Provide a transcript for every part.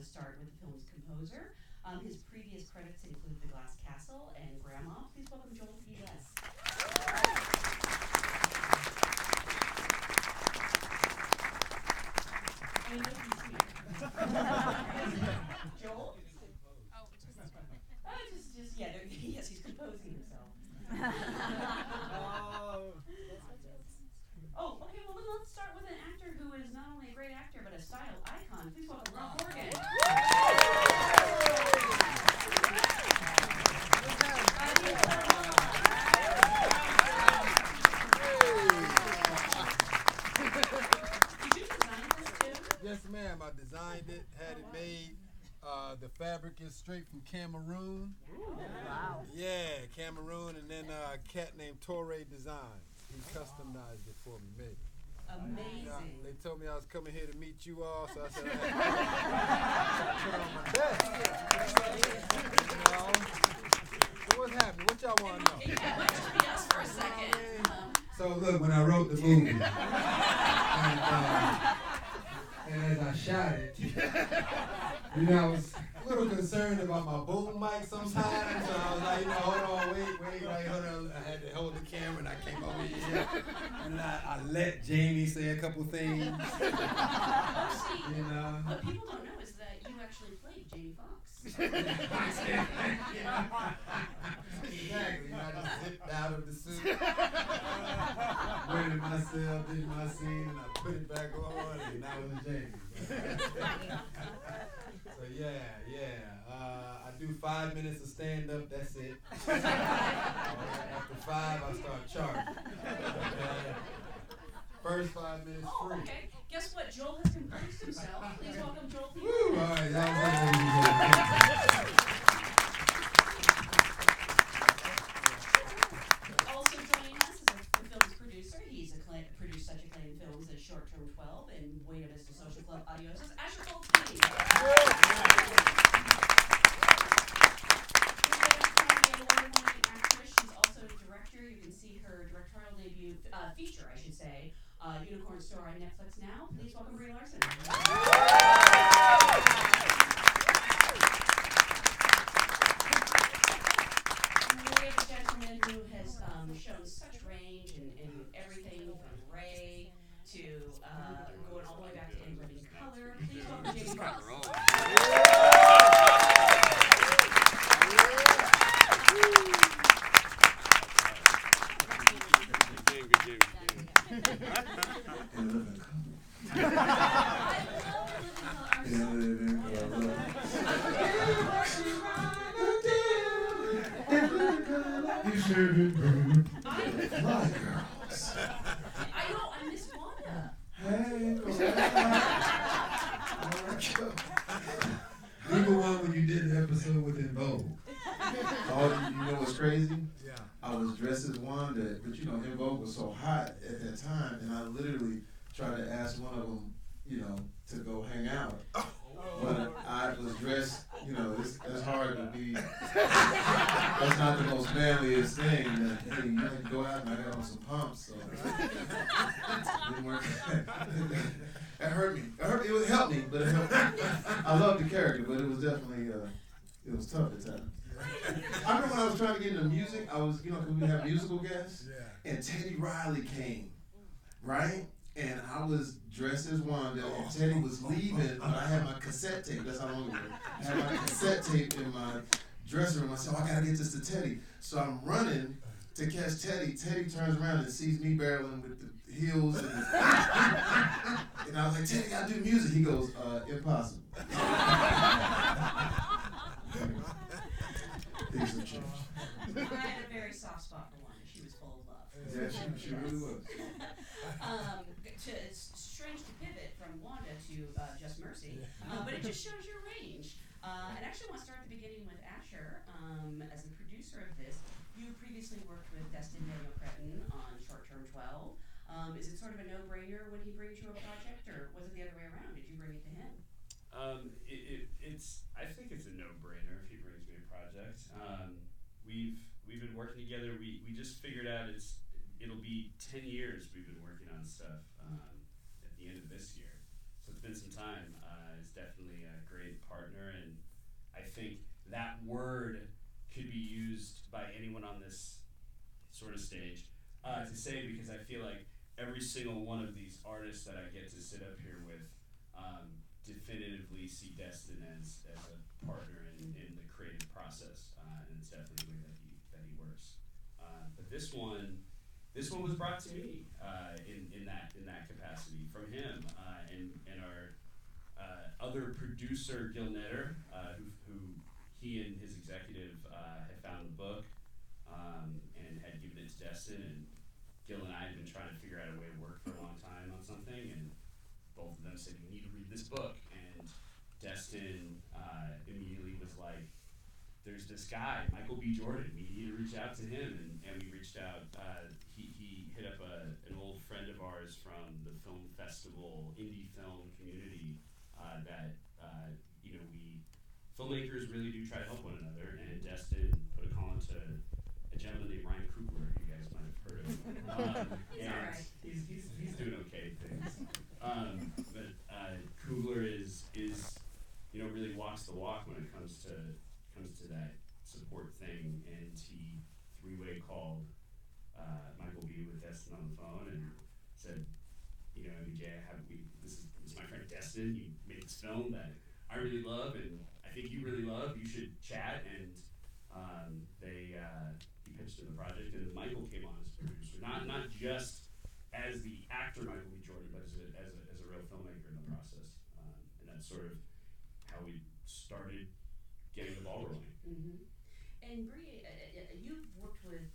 to start with the film's composer. His previous credits include The Glass Castle and Grandma. Please welcome Joel P.S. I know he's here. Joel? Yes, he's composing himself. Oh, okay, well then let's start with an actor who is not only a great actor, but a style icon. Please welcome Rob Morgan. Did you design this too? Yes, ma'am, I designed it, had it made. The fabric is straight from Cameroon. Wow. Yeah, Cameroon, and then a cat named Torre Designs. He customized it for me, made it. Amazing. They told me I was coming here to meet you all, so I said I had to put on my best. You know? So what's happening? What y'all want to know? Yeah, let's just be us for a second. So look, when I wrote the movie, and as I shot it, you know, I was a little concerned about my boom mic sometimes, so I was like, hold on, wait, hold on. I had to hold the camera, and I came over here, and I let Jamie say a couple things. See, You know? what people don't know is that you actually played Jamie Foxx. Exactly. I just zipped out of the suit, waited myself, did my scene, and I put it back on, and that was Jamie. So I do 5 minutes of stand-up, that's it. After 5, I start charging. First 5 minutes free. Okay. Guess what? Joel has composed himself. Please welcome Joel P. Woo! All right, that Also joining us is the film's producer. He's produced such acclaimed films as Short Term 12 and Buena Vista Social Club Adios. This is Asher GOLDSTEIN. She's also a director. You can see her directorial debut, feature, I should say, Unicorn Store on Netflix now. Please welcome BRIE LARSON. We have a gentleman who has shown such range in everything from Ray to going all the way back to In Living Color. Please welcome JAMIE FOXX. I miss Wanda. Hey, you the one when you did the episode with In Vogue. Oh, you know what's crazy? Yeah. I was dressed as Wanda, but you know, In Vogue was so hot at that time, and I literally tried to ask one of them, you know, to go hang out. But I was dressed, you know, it's hard to be, that's not the most manliest thing. Hey, you had to go out and I got on some pumps, so it didn't work. It hurt me. It helped me, but it helped me. I loved the character, but it was definitely, it was tough at times. I remember when I was trying to get into music, I was, you know, because we have musical guests, and Teddy Riley came, right? And I was dressed as Wanda, and Teddy was leaving, but I had my cassette tape. That's how long ago. I had my cassette tape in my dressing room. I said, I gotta get this to Teddy. So I'm running to catch Teddy. Teddy turns around and sees me barreling with the heels. And I was like, Teddy, I gotta do music. He goes, impossible. Things have changed. I had a very soft spot for Wanda. She was full of love. Yeah, she really was. It's strange to pivot from Wanda to Just Mercy, but it just shows your range. And actually, I want to start at the beginning with Asher. As the producer of this, you previously worked with Destin Daniel Cretton on Short Term 12. Is it sort of a no-brainer when he brings you a project, or was it the other way around? Did you bring it to him? I think it's a no-brainer if he brings me a project. We've been working together. We just figured out it'll be 10 years we've been working on stuff at the end of this year. So been some time. Is definitely a great partner, and I think that word could be used by anyone on this sort of stage to say, because I feel like every single one of these artists that I get to sit up here with definitively see Destin as a partner in the creative process, and it's definitely the way that he works. But this one was brought to me in that capacity from him and our other producer Gil Netter, who he and his executive had found the book and had given it to Destin, and Gil and I had been trying to figure out a way to work for a long time on something, and both of them said, "You need to read this book." And Destin immediately was like, "There's this guy, Michael B. Jordan. We need to reach out to him." And we reached out. He hit up an old friend of ours from the film festival, indie film community, that we filmmakers really do try to help one another. And Destin put a call into a gentleman named Ryan Coogler, who you guys might have heard of. He's all right. He's doing okay things. But Coogler is really walks the walk when it comes to that support thing, and he three-way called Michael B. with Destin on the phone and said, MBJ, this is my friend Destin. You made this film that I really love and I think you really love. You should chat. And he pitched in the project, and Michael came on as a producer, not just as the actor Michael B. Jordan, but as a real filmmaker in the process. And that's sort of how we started getting the ball rolling. Mm-hmm. And Brie, you've worked with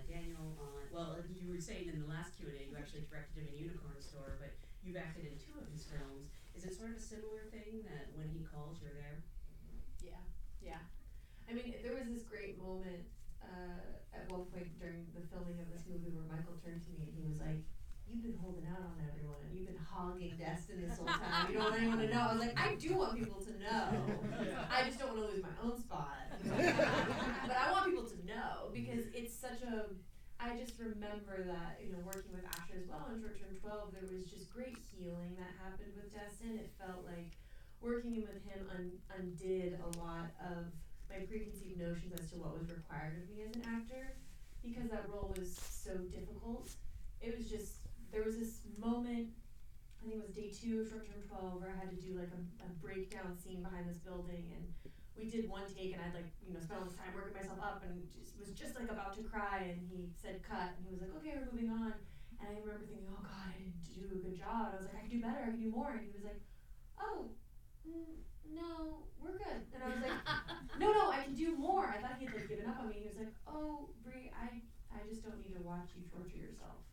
Daniel on, well, you were saying in the last Q&A, you actually directed him in Unicorn Store, but you've acted in 2 of his films. Is it sort of a similar thing that when he calls, you're there? Yeah. I mean, there was this great moment at one point during the filming of this movie where Michael turned to me and he was like, "You've been holding out on everyone and you've been hogging Destin this whole time. You don't want anyone to know." I was like, "I do want people to know. I just don't want to lose my own spot." But I want people to know because it's such a, I just remember that, working with Asher as well in Short Term 12, there was just great healing that happened with Destin. It felt like working with him undid a lot of my preconceived notions as to what was required of me as an actor, because that role was so difficult. It was just, there was this moment, I think it was day 2 of Short Term 12, where I had to do like a breakdown scene behind this building, and we did one take, and I'd spent all this time working myself up, and was just like about to cry, and he said cut, and he was like, "Okay, we're moving on." And I remember thinking, "Oh God, I didn't do a good job." And I was like, "I can do better, I can do more." And he was like, "Oh, no, we're good." And I was like, no, I can do more. I thought he had given up on me. He was like, "Oh, Brie, I just don't need to watch you torture yourself."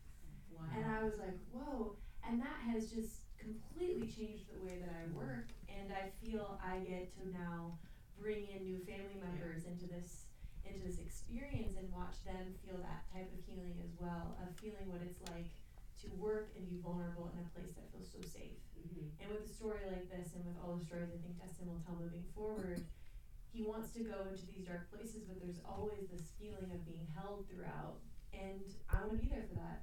Wow. And I was like, whoa. And that has just completely changed the way that I work. And I feel I get to now bring in new family members into this experience and watch them feel that type of healing as well, of feeling what it's like to work and be vulnerable in a place that feels so safe. Mm-hmm. And with a story like this, and with all the stories I think Destin will tell moving forward, he wants to go into these dark places, but there's always this feeling of being held throughout, and I want to be there for that.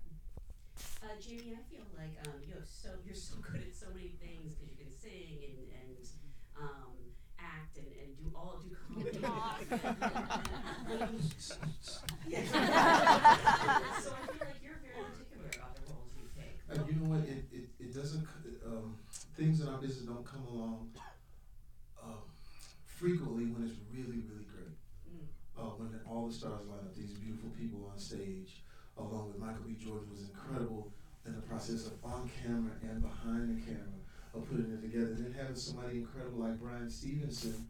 Jamie, I feel like you're so good at so many things, because you can sing and act and do comedy. Yeah. So I feel like you're very particular about the roles you take. You know what? It doesn't. Things in our business don't come along frequently when it's really, really great. When all the stars line up, these beautiful people on stage, along with Michael B. Jordan, was incredible in the process of on camera and behind the camera of putting it together. Then having somebody incredible like Brian Stevenson,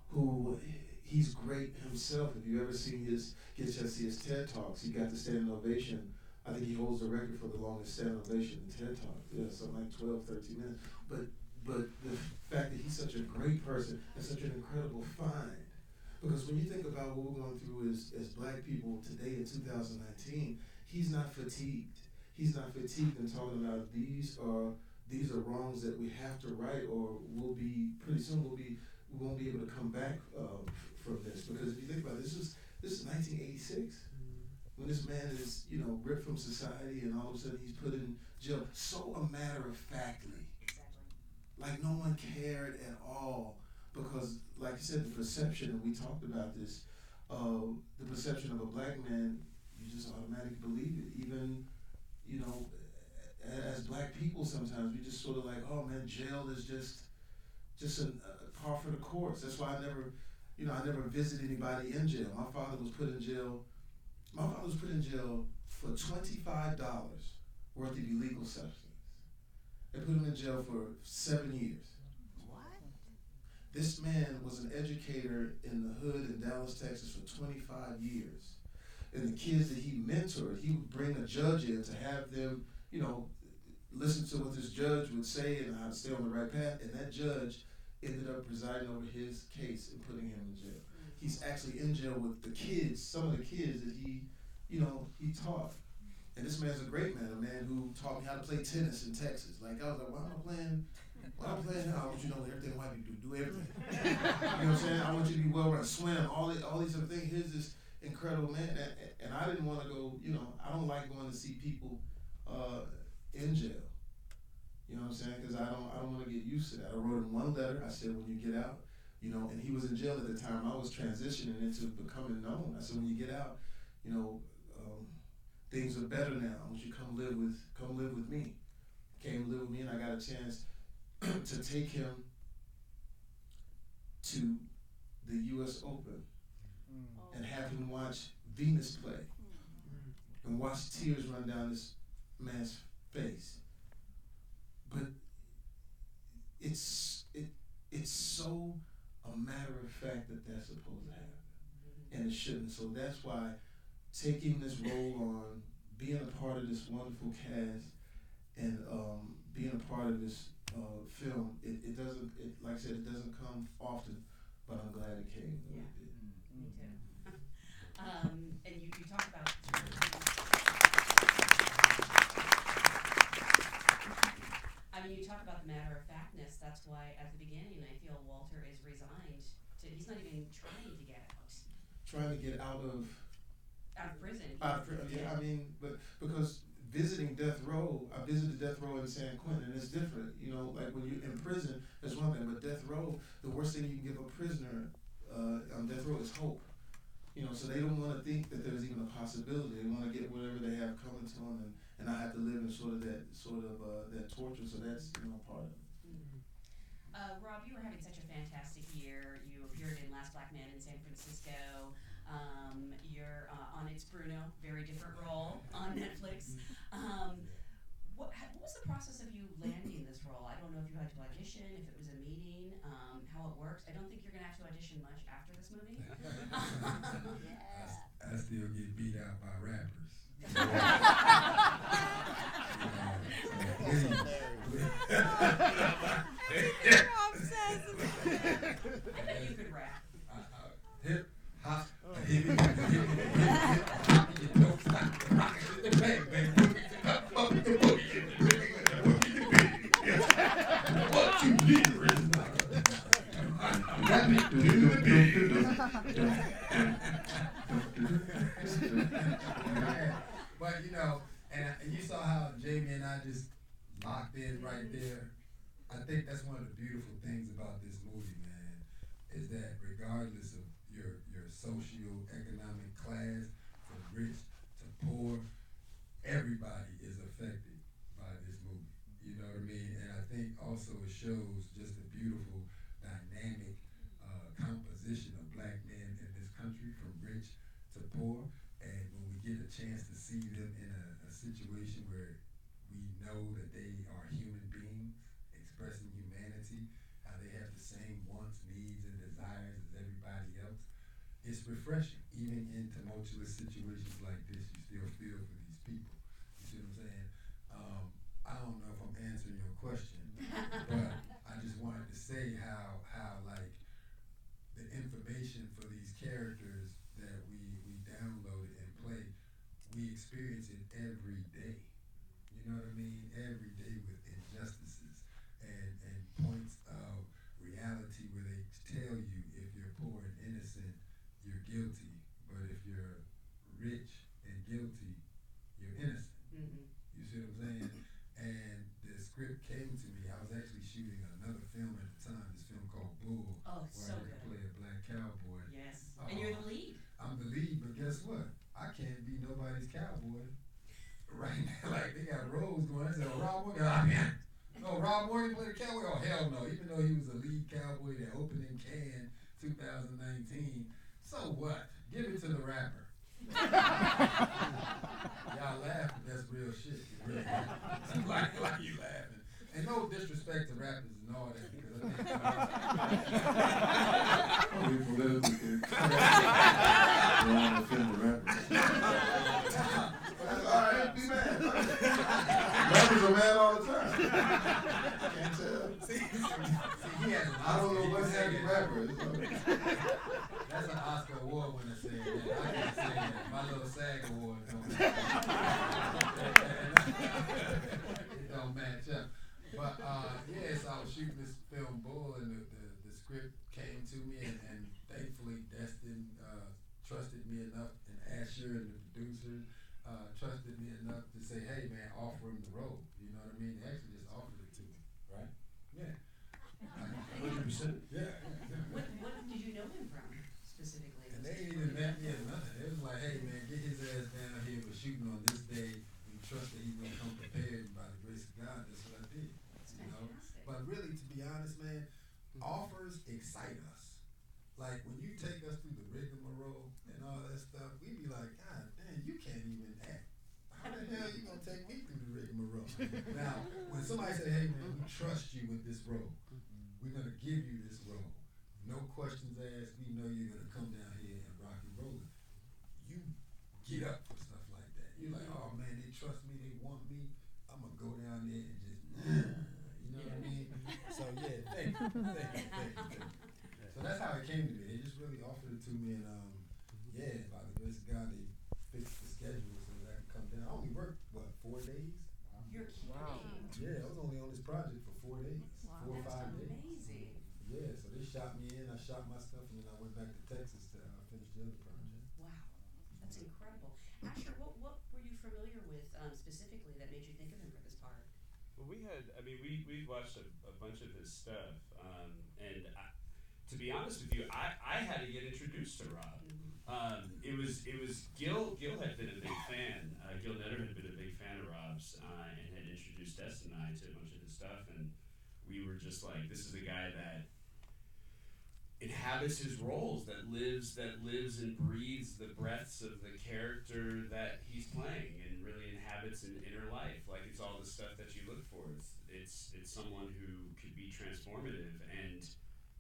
who he's great himself. If you ever get a chance to see his TED Talks, he got the standing ovation. I think he holds the record for the longest standing ovation in TED Talks. Yeah, something like 12, 13 minutes. But the fact that he's such a great person and such an incredible find. Because when you think about what we're going through as black people today in 2019, he's not fatigued. He's not fatigued in talking about these are wrongs that we have to right, or pretty soon we won't be able to come back from this. Because if you think about it, this is 1986. When this man is, ripped from society, and all of a sudden he's put in jail so matter-of-factly. Exactly. like no one cared at all, because like you said, the perception, and we talked about this, the perception of a black man, you just automatically believe it. Even, you know, as black people sometimes we just sort of like, oh man, jail is just a par for the course. That's why I never visited anybody in jail. My father was put in jail for $25 worth of illegal substance. They put him in jail for 7 years. What? This man was an educator in the hood in Dallas, Texas for 25 years. And the kids that he mentored, he would bring a judge in to have them, you know, listen to what this judge would say and how to stay on the right path. And that judge ended up presiding over his case and putting him in jail. He's actually in jail with the kids, some of the kids that he taught. And this man's a great man, a man who taught me how to play tennis in Texas. Like, I was like, why am I playing now? I want you to know everything white people do everything. You know what I'm saying? I want you to be well-rounded, swim, all these other things. Here's this incredible man. And I didn't want to go, you know, I don't like going to see people in jail. You know what I'm saying? Because I don't want to get used to that. I wrote him one letter. I said, when you get out, you know, and he was in jail at the time. I was transitioning into becoming known. I said, when you get out, you know, things are better now. I want you to come live with me. Came to live with me, and I got a chance to take him to the U.S. Open and have him watch Venus play and watch tears run down this man's face. But it's so a matter of fact that that's supposed to happen, and it shouldn't. So that's why taking this role on, being a part of this wonderful cast, and being a part of this film, it doesn't, like I said, it doesn't come often, but I'm glad it came. Yeah. Me too. And you talk about you talk about the matter of factness. That's why at the beginning I feel Walter is resigned to, he's not even trying to get out. Trying to get out of prison. Yeah, I mean, but because visiting death row, I visited death row in San Quentin, and it's different. You know, like when you're in prison, that's one thing, but death row, the worst thing you can give a prisoner on death row is hope. You know, so they don't want to think that there's even a possibility. They want to get whatever they have coming to them, and I have to live in that torture. So that's, you know, part of it. Mm-hmm. Rob, you were having such a fantastic year. You appeared in Last Black Man in San Francisco. You're on It's Bruno, very different role on Netflix. What was the process of you landing this role? I don't know if you had to audition, if it was a meeting, how it works. I don't think you're going to have to audition much after this movie. I still get beat out by rappers. I bet you could rap. Hip hop, hip hop, you don't stop, rock it, the bang, bang, up the boogie, what you need is but you know, and you saw how Jamie and I just locked in right there. I think that's one of the beautiful things about this movie, man, is that regardless of your socio-economic class, from rich to poor, everybody is affected by this movie. You know what I mean? And I think also it shows just a beautiful dynamic composition of black men in this country, from rich to poor. And when we get a chance to see them in a situation where we know that they are human beings expressing humanity, how they have the same wants, needs, and desires as everybody else, it's refreshing. Even in tumultuous situations like this, you still feel for these people. You see what I'm saying? I don't know if I'm answering your question, but I just wanted to say how like the information for these characters that we downloaded and play, we experience it every day. You know what I mean? Every day with injustices and points of reality where they tell you if you're poor and innocent, you're guilty. But if you're rich and guilty, you're innocent. Mm-hmm. You see what I'm saying? And the script came to me. I was actually shooting another what? I can't be nobody's cowboy right now. Like, they got roles going. I said, oh, Rob Morgan, no, Rob Morgan played a cowboy? Oh, hell no. Even though he was a lead cowboy that opened in Cannes 2019. So what? Give it to the rapper. Y'all laugh, but that's real shit. Really. like you laughing. And no disrespect to rappers and all that, because I think We politically correct. Don't want to offend the rappers. Alright, be mad. Rappers are mad all the time. Can't tell. See, he has I don't know what's happening rappers. That's an Oscar award winner saying that. I can't say that. My little SAG award don't. It don't match up. But yes, I was shooting this film Bull, and the script came to me, and thankfully Destin trusted me enough, and Asher and the producers trusted me enough to say, hey man, offer him the role. You know what I mean? They actually just offered it to me, right? Yeah. 100%. Yeah. What did you know him from specifically? And they didn't even met me or nothing. It was like, hey man, get his ass down here. We're shooting on this day. We trust that he's gonna come prepared, and by the grace of God, that's what I did. You know? But really, to be honest, man, offers excite us. Like when you take us through the rigmarole and all that stuff, we be like, God damn, you can't even act. How the hell you gonna take me through the rigmarole? Now, when somebody say, hey man, we trust you with this role. We're gonna give you this role. No questions asked. We know you're gonna come down here and rock and roll it. You get up for stuff like that. You're like, oh man, they trust me. They want me. I'm gonna go down there and just, you know what I mean? So yeah, thank you. So that's how it came to me. They just really offered it to me, and yeah, by the grace of God, they fixed the schedule so that I could come down. I only worked 4 days. You're kidding. Wow. Yeah, I was only on this project for 4 days, Wow. 4 or 5 That's days. amazing. Yeah, so they shot me in, I shot my stuff, and then I went back to Texas to finish the other project. Wow, that's incredible. Asher, what were you familiar with specifically that made you think of him for this part? Well, we watched a bunch of his stuff, and to be honest with you, I had to get introduced to Rob. It was Gil had been a big fan. Gil Netter had been a big fan of Rob's, and had introduced Destin and I to a bunch of his stuff, and we were just like, this is a guy that inhabits his roles, that lives and breathes the breaths of the character that he's playing, and really inhabits an inner life. Like, it's all the stuff that you look for. It's someone who could be transformative. And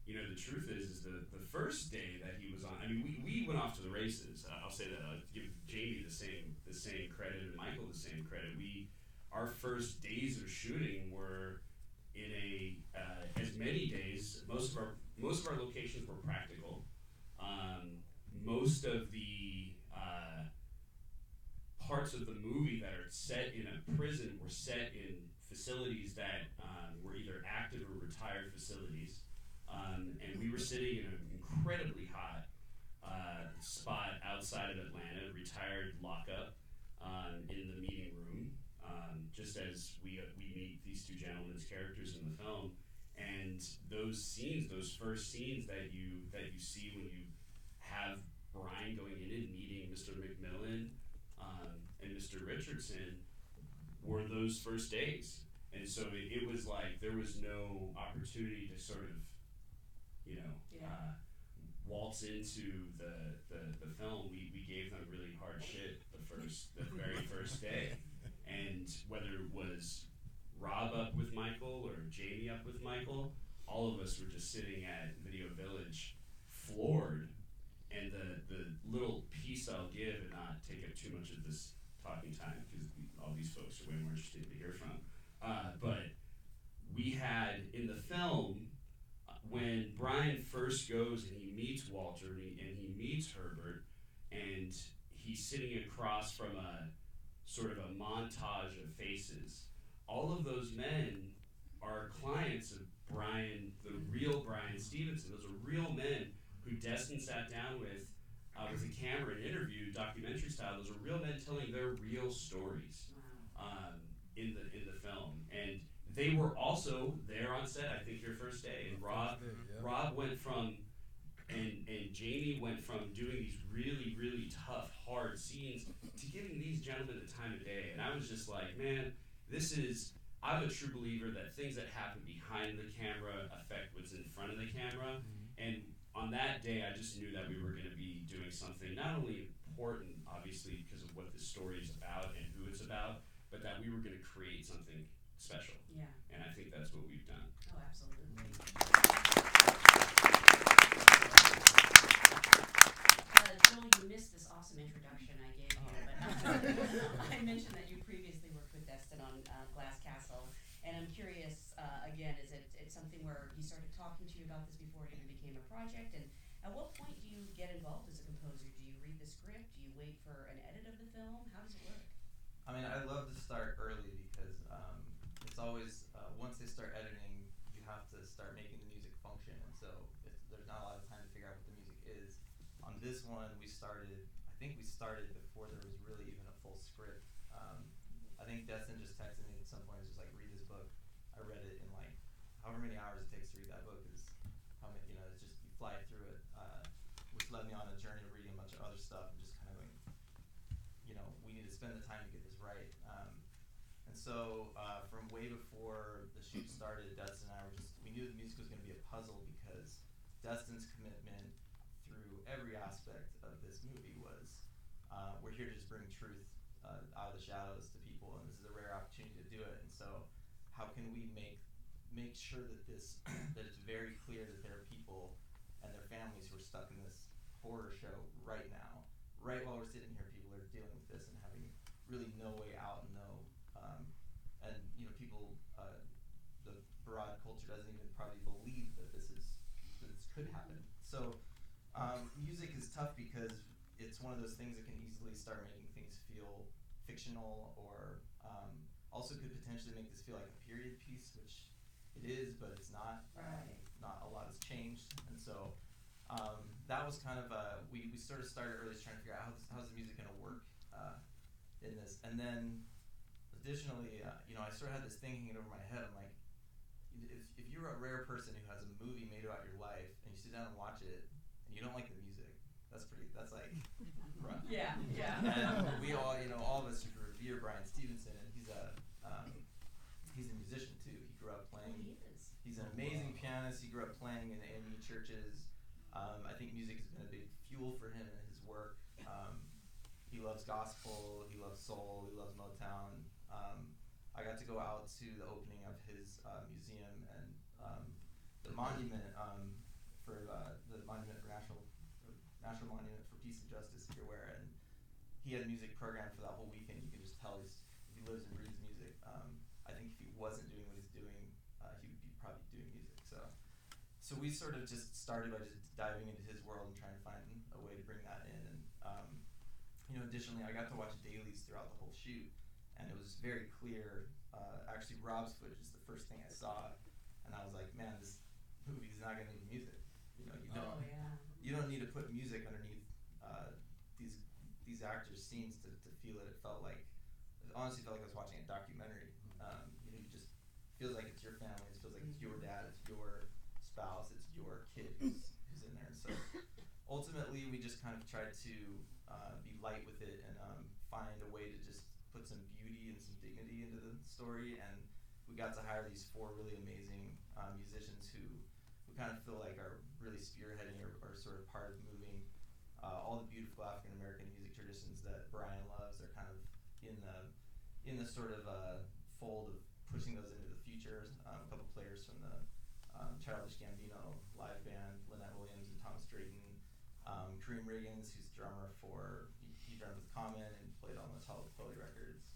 you know, the truth is the first day that he was on, I mean, we went off to the races. I'll say that. I'll give Jamie the same credit, and Michael the same credit. Our first days of shooting were in as many days. Most of our locations were practical. Most of the parts of the movie that are set in a prison were set in facilities that were either active or retired facilities. And we were sitting in an incredibly hot spot outside of Atlanta, retired lockup, in the meeting room, just as we meet these two gentlemen's characters in the film. And those scenes, those first scenes that you see when you have Brian going in and meeting Mr. McMillan and Mr. Richardson, were those first days. And so it was like there was no opportunity to sort of, you know, waltz into the film. We gave them really hard shit the very first day. And whether it was Rob up with Michael or Jamie up with Michael, all of us were just sitting at Video Village floored. And the little piece I'll give, and not take up too much of this talking time, because all these folks are way more interesting to hear from. But we had in the film, when Brian first goes and he meets Walter and he meets Herbert, and he's sitting across from a sort of a montage of faces, all of those men are clients of Brian, the real Brian Stevenson. Those are real men who Destin sat down with a camera and interviewed, documentary style. Those are real men telling their real stories in the film. And they were also there on set, I think, your first day. And Rob went from, and Jamie went from doing these really, really tough, hard hard scenes, to giving these gentlemen the time of day. And I was just like, man, I'm a true believer that things that happen behind the camera affect what's in front of the camera. And on that day, I just knew that we were going to be doing something not only important, obviously, because of what this story is about and who it's about, but that we were going to create something special. Yeah. And I think that's what we've done. Oh, absolutely. Joel, you missed this awesome introduction I gave you, but I mentioned that you previously worked with Destin on Glass Castle, and I'm curious, again, is it something where he started talking to you about this before it even became a project, and at what point do you get involved as a composer? Do you read the script? Do you wait for an edit of the film? How does it work? I mean, I love to start early because it's always, once they start editing, you have to start making the music function, and so there's not a lot of time to figure out what the music is. On this one, I think we started before there was really even a full script. I think Destin just texted me at some point, just like, read this book. I read it in like, however many hours it takes to read that book is how many, it's just, you fly through it, which led me on a journey of reading a bunch of other stuff and just kind of going, we need to spend the time to get this right. And so from way before the shoot started, Destin and I we knew the music was going to be a puzzle because Destin's commitment through every aspect of this movie was, we're here to just bring truth out of the shadows to people, and this is a rare opportunity to do it. And so how can we make sure that that it's very clear that there are people and their families who are stuck in this horror show right now, right while we're sitting here, people are dealing with this and having really no way out and people, the broad culture doesn't even probably believe that this could happen. So music is tough because it's one of those things that can easily start making things feel fictional, or also could potentially make this feel like a period piece, which it is, but it's not. Right. Not a lot has changed, and so that was kind of we sort of started early trying to figure out how's the music going to work in this, and then additionally, I sort of had this thing hanging over my head. I'm like, if you're a rare person who has a movie made about your life and you sit down and watch it and you don't like the music, that's like rough. Yeah. And we all, all of us who revere Brian Stevenson, and he's a musician too. He grew up playing. He is. He's an amazing pianist. He grew up playing in AME churches. I think music has been a big fuel for him in his work. He loves gospel. He loves soul. He loves Motown. I got to go out to the opening of his museum and the monument for the monument for National Monument for Peace and Justice everywhere, and he had a music program for that whole weekend. You can just tell he lives and breathes music. I think if he wasn't doing what he's doing, he would be probably doing music. So we sort of just started by just diving into his world and trying to find a way to bring that in. And additionally, I got to watch dailies throughout the whole shoot, and it was very clear. Actually, Rob's footage is the first thing I saw, and I was like, man, this movie is not going to need music. You don't need to put music underneath these actors' scenes to feel it. It honestly felt like I was watching a documentary. You just feels like it's your family. It feels like it's your dad. It's your spouse. It's your kid who's in there. And so ultimately, we just kind of tried to be light with it and find a way to just put some beauty and some dignity into the story. And we got to hire these 4 really amazing musicians who we kind of feel like are really spearheading or sort of part of moving all the beautiful African American music traditions that Brian loves. They're kind of in the sort of fold of pushing those into the future. A couple players from the Childish Gambino live band, Lynette Williams and Thomas Drayton. Kareem Riggins, who's drummer he drummed with Common and played on the Tully records.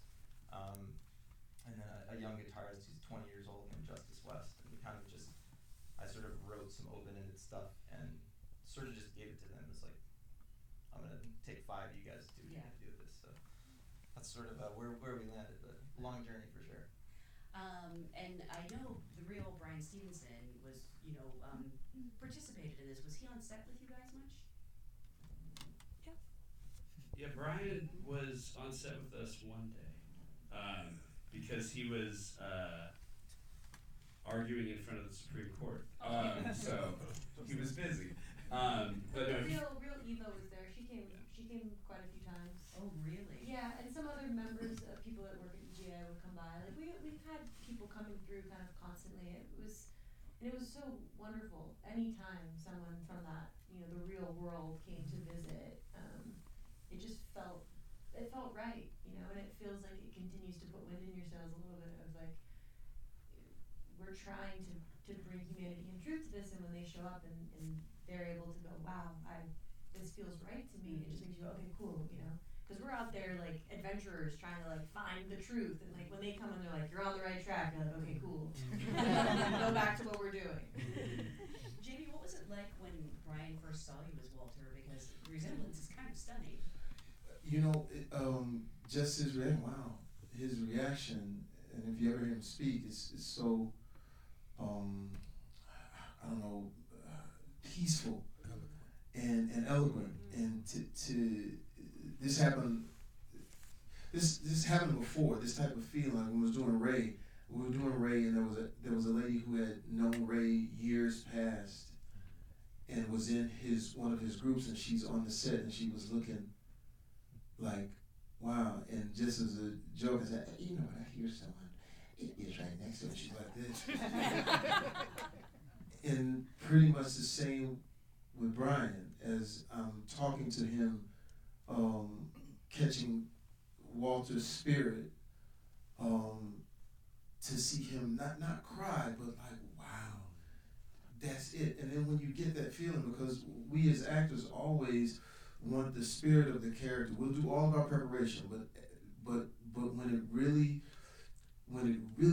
And then a young guitarist who's 20 years old named Justice West. And we kind of I sort of wrote some open-ended stuff and sort of just gave it to them. It's like, I'm going to take 5, you guys do what you can do with this. So that's sort of where we landed, but long journey for sure. And I know the real Brian Stevenson was, participated in this. Was he on set with you guys much? Yeah, Brian was on set with us one day because he was arguing in front of the Supreme Court. So he was busy. But no, real Eva was there. She came quite a few times. Oh, really? Yeah, and some other members of people that work at the GA would come by. Like we've had people coming through kind of constantly. It was so wonderful. Anytime someone from that, the real world came to visit, it just felt right, and it feels like it continues to put wind in your sails a little bit of like, we're trying to bring humanity and truth to this, and when they show up and they're able to go, wow, this feels right to me, it just makes you go, okay, cool, because we're out there like adventurers trying to like find the truth, and like when they come and they're like, you're on the right track, you're like, okay, cool. Go back to what we're doing. Jamie, what was it like when Brian first saw you as Walter? Because the resemblance is kind of stunning. Just his reaction, and if you ever hear him speak, it's so, peaceful and eloquent. And this happened before, this type of feeling, when we were doing Ray, and there was a lady who had known Ray years past and was in one of his groups, and she's on the set, and she was looking like, wow, and just as a joke, I said, when I hear someone, it is right next to her, she's like this. And pretty much the same with Brian, as I'm talking to him, catching Walter's spirit, to see him not cry, but like, wow, that's it. And then when you get that feeling, because we as actors always want the spirit of the character. We'll do all of our preparation, but when it really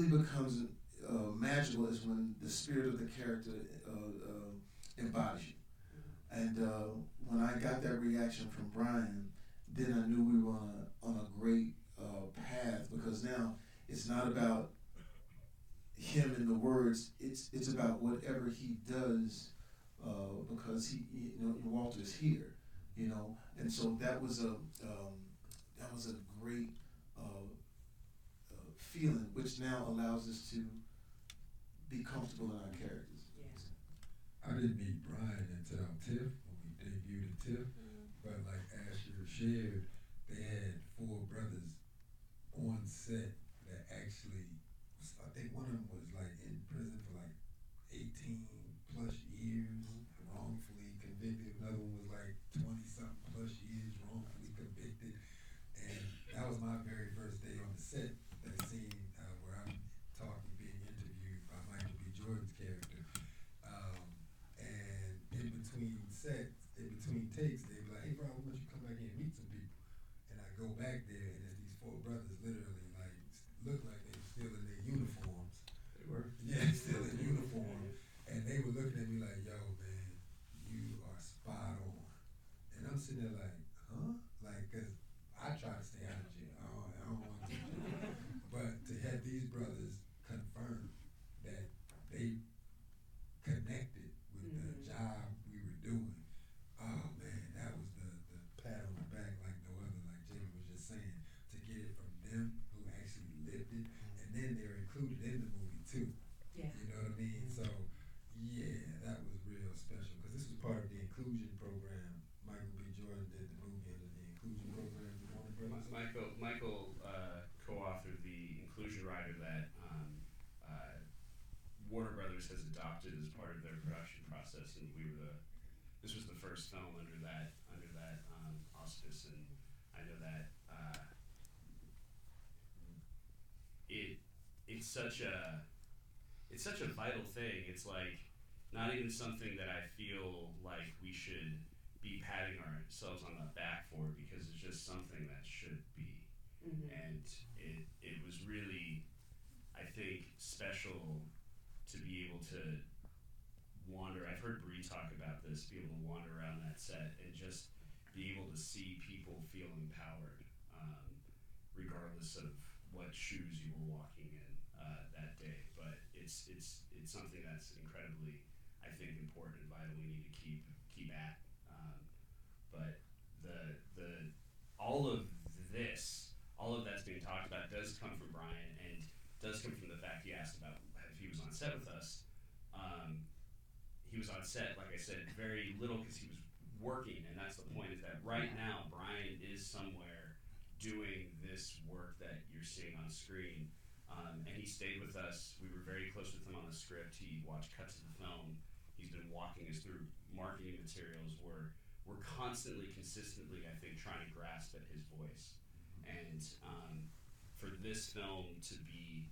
becomes magical is when the spirit of the character embodies you. And when I got that reaction from Brian, then I knew we were on a great path, because now it's not about him and the words. It's about whatever he does, because Walter's here. And so that was a great feeling, which now allows us to be comfortable in our characters. Yeah. I didn't meet Brian until TIFF, when we debuted at TIFF, but like Asher shared, they had 4 brothers on set that actually, I think one of them was like in prison for like 18 plus years, wrongfully convicted. Another one was like 20-something plus years, wrongfully convicted. And that was my very first day on the set, that scene where I'm being interviewed by Michael B. Jordan's character. And in between takes, they be like, hey bro, why don't you come back here and meet some people? And I go back there, and there's these 4 brothers literally like look like they were still in their uniforms. They were? Yeah, still in uniform. And they were looking at me like, yo man, you are spot on. And I'm sitting there like, huh? Like, cause I try to stay out of jail. I don't want to. But to have these brothers confirm that they connected with the job we were doing, oh man, that was the pat on the back like no other, like Jamie was just saying, to get it from them who actually lived it, and then they're included in the movie too. Yeah. You know what I mean? So yeah, that was real special, because this was part of the inclusion program. Michael B. Jordan did the movie under the inclusion program with Warner Brothers. Michael co-authored the inclusion rider that Warner Brothers has adopted as part of their production process, and this was the first film under that auspice, and I know that it's such a vital thing. It's like not even something that I feel like we should be patting ourselves on the back for, because it's just something that should be. And it was really, I think, special to be able to wander. I've heard Brie talk about this, be able to wander around that set and just be able to see people feel empowered, regardless of what shoes you were walking in that day. But it's something that's incredibly, I think, important and vital. We need to keep at. But all of that's being talked about does come from Brian, and does come from the fact he asked about if he was on set with us. He was on set, like I said, very little, because he was working, and that's the point, is that right now Brian is somewhere doing this work that you're seeing on screen, and he stayed with us. We were very close with him on the script. He watched cuts of the film. He's been walking us through marketing materials. We're constantly, consistently, I think, trying to grasp at his voice, and for this film to be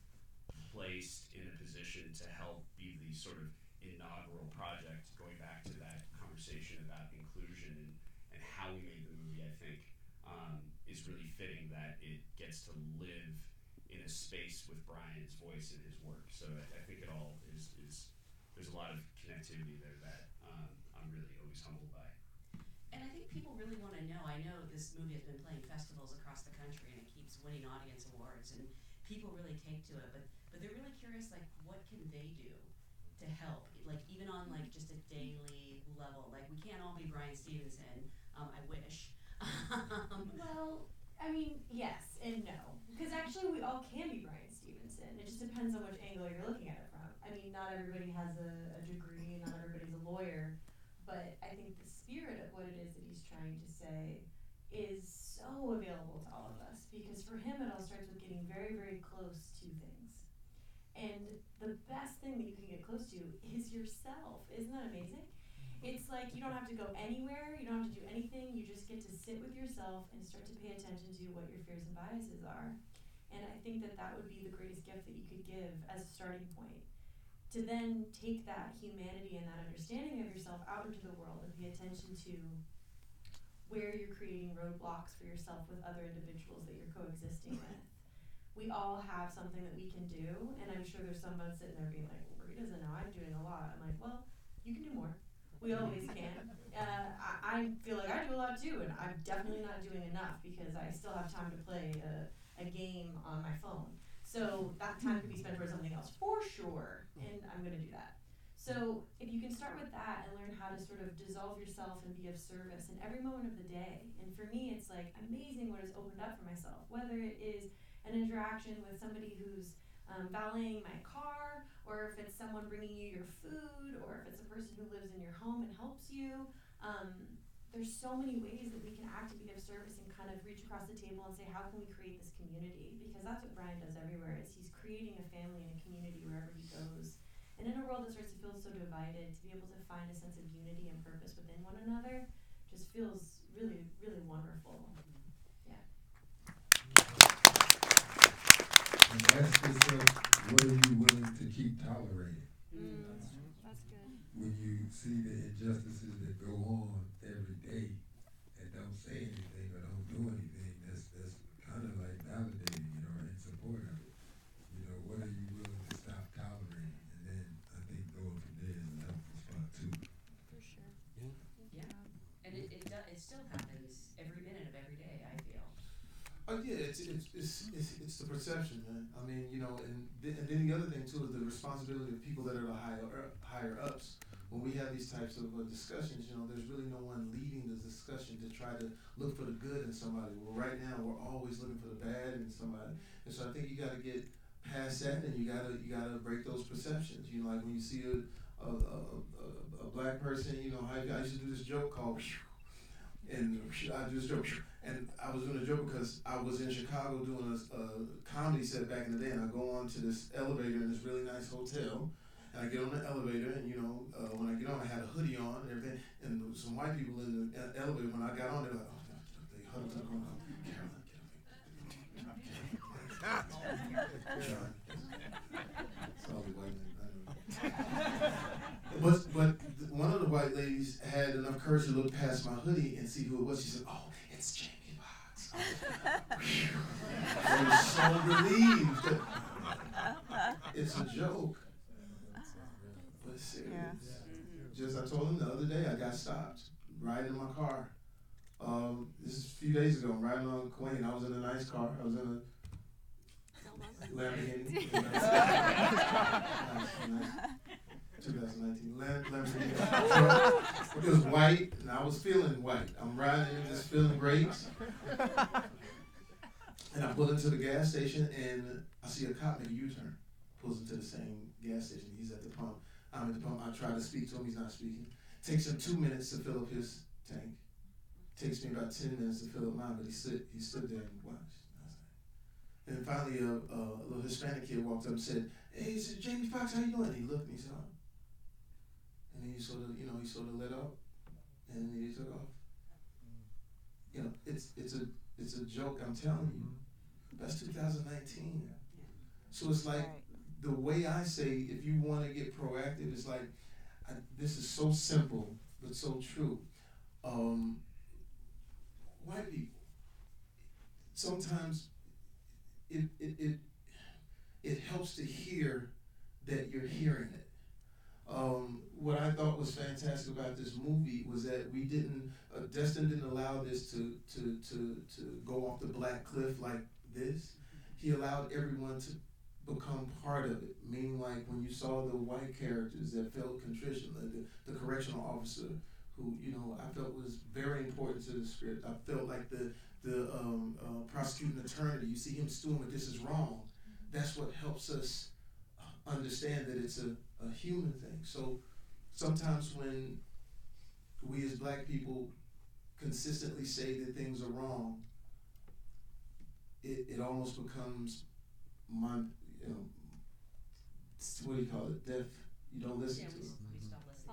placed in a position to help be the sort of inaugural project, going back to that conversation about inclusion and how we made the movie, I think, is really fitting that it gets to live in a space with Brian's voice and his work. So I think it all is there's a lot of connectivity there that I'm really always humbled by. And I think people really want to know. I know this movie has been playing festivals across the country and it keeps winning audience awards, and people really take to it, but they're really curious, like, what can they do to help, like, even on like just a daily level. Like, we can't all be Brian Stevenson. I wish. Well, I mean, yes and no, because actually we all can be Brian Stevenson. It just depends on which angle you're looking at it from. I mean, not everybody has a degree, not everybody's a lawyer, but I think the spirit of what it is that he's trying to say is so available to all of us, because for him it all starts with getting very, very close to things. And the best thing that you can get close to is yourself. Isn't that amazing? It's like you don't have to go anywhere, you don't have to do anything, you just get to sit with yourself and start to pay attention to what your fears and biases are. And I think that that would be the greatest gift that you could give as a starting point. To then take that humanity and that understanding of yourself out into the world and pay attention to where you're creating roadblocks for yourself with other individuals that you're coexisting with. We all have something that we can do, and I'm sure there's someone sitting there being like, well, Brie doesn't know, I'm doing a lot. I'm like, well, you can do more. We always can. I feel like I do a lot too, and I'm definitely not doing enough because I still have time to play a game on my phone. So that time could be spent for something else for sure, and I'm going to do that. So if you can start with that and learn how to sort of dissolve yourself and be of service in every moment of the day. And for me, it's like amazing what has opened up for myself, whether it is an interaction with somebody who's valeting my car, or if it's someone bringing you your food, or if it's a person who lives in your home and helps you. There's so many ways that we can act to be of service and kind of reach across the table and say, how can we create this community? Because that's what Brian does everywhere, is he's creating a family and a community wherever he goes. And in a world that starts to feel so divided, to be able to find a sense of unity and purpose within one another just feels really, really wonderful. Yeah. And ask yourself, what are you willing to keep tolerating? That's good. When you see the injustices that go on every day and don't say anything or don't do anything, that's kind of like validating it or in support of it. You know, what are you willing to stop tolerating? And then I think going from there is a helpful spot too. For sure. Yeah. And it still happens every minute of every day, I feel. Oh yeah, it's the perception, man. I mean, you know, and then the other thing too is the responsibility of people that are the higher ups. When we have these types of discussions, you know, there's really no one leading the discussion to try to look for the good in somebody. Well, right now we're always looking for the bad in somebody, and so I think you got to get past that, and you gotta break those perceptions. You know, like when you see a black person, you know, I used to do this joke called, and I do this joke, and I was doing a joke because I was in Chicago doing a comedy set back in the day, and I go on to this elevator in this really nice hotel. And I get on the elevator, and you know, when I get on, I had a hoodie on and everything. And there was some white people in the elevator. When I got on, they were like, "Oh, they huddled to the corner. Carolyn, get up. It's all the white men. I know. But one of the white ladies had enough courage to look past my hoodie and see who it was. She said, "Oh, it's JAMIE FOXX." I was so relieved. It's a joke. But serious. Yeah. Just I told him the other day I got stopped riding in my car. This is a few days ago. I'm riding on Queen. I was in a nice car. I was in a Lamborghini. nice. 2019 Lamborghini. It was white, and I was feeling white. I'm riding, just feeling great. And I pull into the gas station, and I see a cop make a U-turn. Pulls into the same gas station. He's at the pump. I'm at the pump. I try to speak to him. He's not speaking. Takes him 2 minutes to fill up his tank. Takes me about 10 minutes to fill up mine, but he stood there and watched. And finally, a little Hispanic kid walked up and said, "Hey," he said, "Jamie Foxx, how you doing?" And he looked and he said, "Oh." And then he sort of let out, and then he took off. It's a joke. I'm telling you, that's 2019. So it's like the way I say, if you want to get proactive, it's like this is so simple but so true. White people, sometimes it helps to hear that you're hearing it. What I thought was fantastic about this movie was that Destin didn't allow this to go off the black cliff like this. He allowed everyone to become part of it, meaning like when you saw the white characters that felt contrition, the correctional officer who, I felt was very important to the script. I felt like the prosecuting attorney, you see him stewing, but this is wrong. That's what helps us understand that it's a human thing. So sometimes when we as black people consistently say that things are wrong, it almost becomes what do you call it? Deaf. You don't listen to it.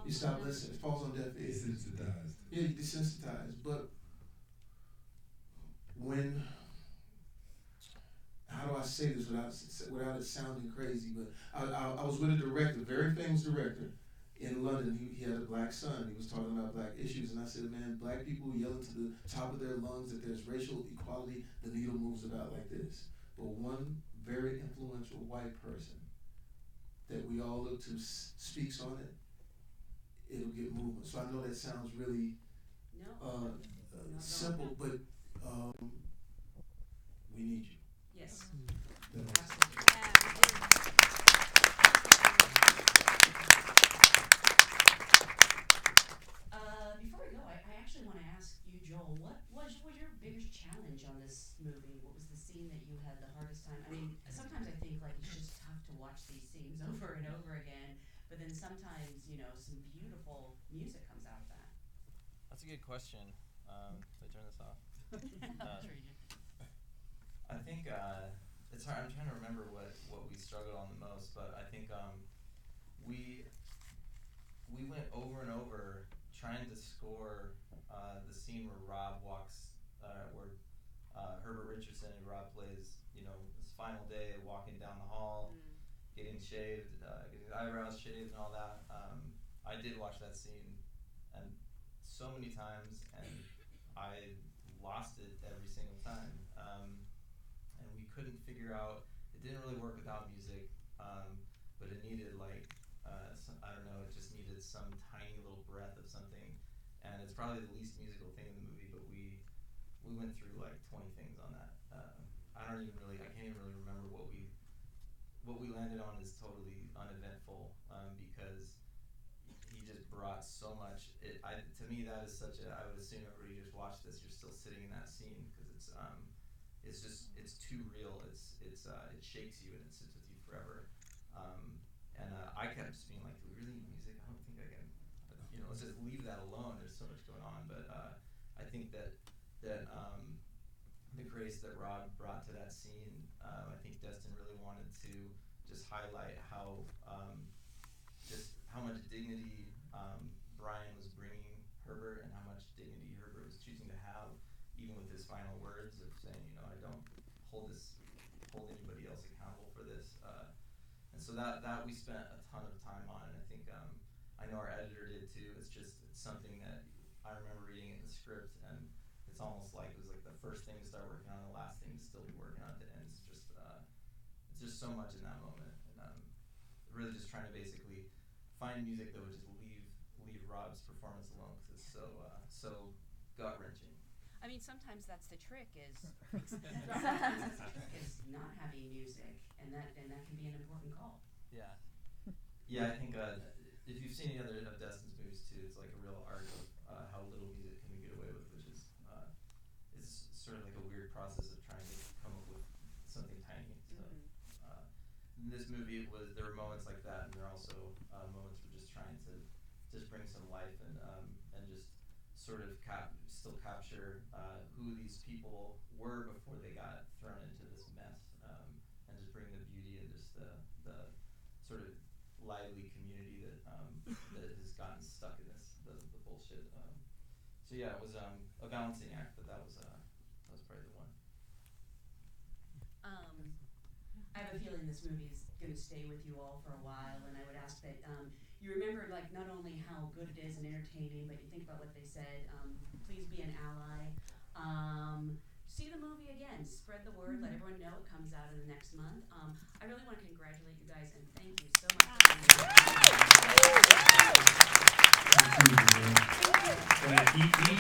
You stop listening. It falls on deaf ears. Desensitized. Yeah, you desensitized. But how do I say this without it sounding crazy? But I was with a director, very famous director in London. He had a black son. He was talking about black issues, and I said, man, black people yelling to the top of their lungs that there's racial equality. The needle moves about like this. But one very influential white person that we all look to speaks on it, it'll get movement. So I know that sounds really simple, but we need you. Yes. Yeah, Before we go, I actually want to ask you, Joel, what was your biggest challenge on this movie? What was the scene that you had the hardest time? I mean, sometimes I think like it's just tough to watch these scenes over and over again, but then sometimes, some beautiful music comes out of that. That's a good question. Did I turn this off? I think it's hard. I'm trying to remember what we struggled on the most, but I think we went over and over trying to score the scene where Rob walks, where Herbert Richardson and Rob plays, his final day walking down the hall, getting shaved, getting his eyebrows shaved and all that. I did watch that scene and so many times, and I lost it every single time. And we couldn't figure out, it didn't really work without music, but it needed it just needed some tiny little breath of something. And it's probably the least musical thing in the movie, but we went through like 20 things on that. I can't even really remember what we landed on is totally uneventful, because he just brought so much. To me, that is I would assume everybody just watched this, you're still sitting in that scene, because it's too real. It shakes you and it sits with you forever. I kept just being like, do we really need music? I don't think I can, let's just leave that alone. There's so much going on. But I think that the grace that Rob brought to that scene, I think Destin really wanted to just highlight how much dignity Brian was bringing Herbert, and how much dignity Herbert was choosing to have, even with his final words of saying, I don't hold anybody else accountable for this. And so that we spent a ton of time on, and I think I know our editor did too. It's something that I remember reading in the script, and it's almost like it was like the first thing to start working on, the last thing to still be working on at the end. It's just so much in that moment, and really just trying to basically find music that would just leave Rob's performance alone, because it's so gut wrenching. I mean, sometimes that's the trick is not having music, and that can be an important call. Yeah. Yeah, I think if you've seen any other of Destin's movies too, it's like a real art of how little music can we get away with, which is it's sort of like a weird process of trying to come up with something tiny. So in this movie, there were moments like that, and there are also moments for just trying to just bring some life and just sort of still capture who these people were before they got thrown into this mess, and just bring the beauty and just the sort of lively community that that has gotten stuck in this the bullshit. So yeah, it was a balancing act, but that was probably the one. I have a feeling this movie is going to stay with you all for a while, and I would ask that you remember, like, not only how good it is and entertaining, but you think about what they said. Please be an ally. See the movie again. Spread the word. Let everyone know it comes out in the next month. I really want to congratulate you guys and thank you so much for being here. DJ